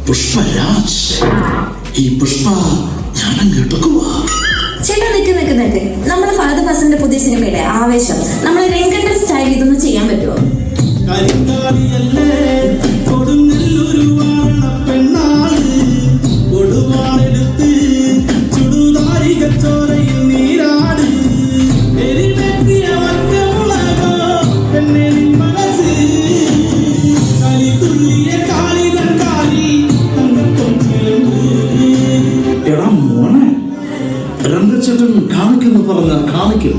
പുഷ്പരാജ്, ഈ പുഷ്പ ഞാനങ്ങ് എടുക്കുവാ. ചേട്ടാ നിക്ക് നമ്മുടെ ഫഹദ് ഫാസിലിന്റെ പുതിയ സിനിമയുടെ ആവേശം നമ്മൾ രംഗണ്ടൻ സ്റ്റൈൽ ഇതൊന്നും ചെയ്യാൻ പറ്റുമോ? രംഗച്ചേട്ടൻ കാണിക്കുന്നു പറഞ്ഞാൽ കാണിക്കും.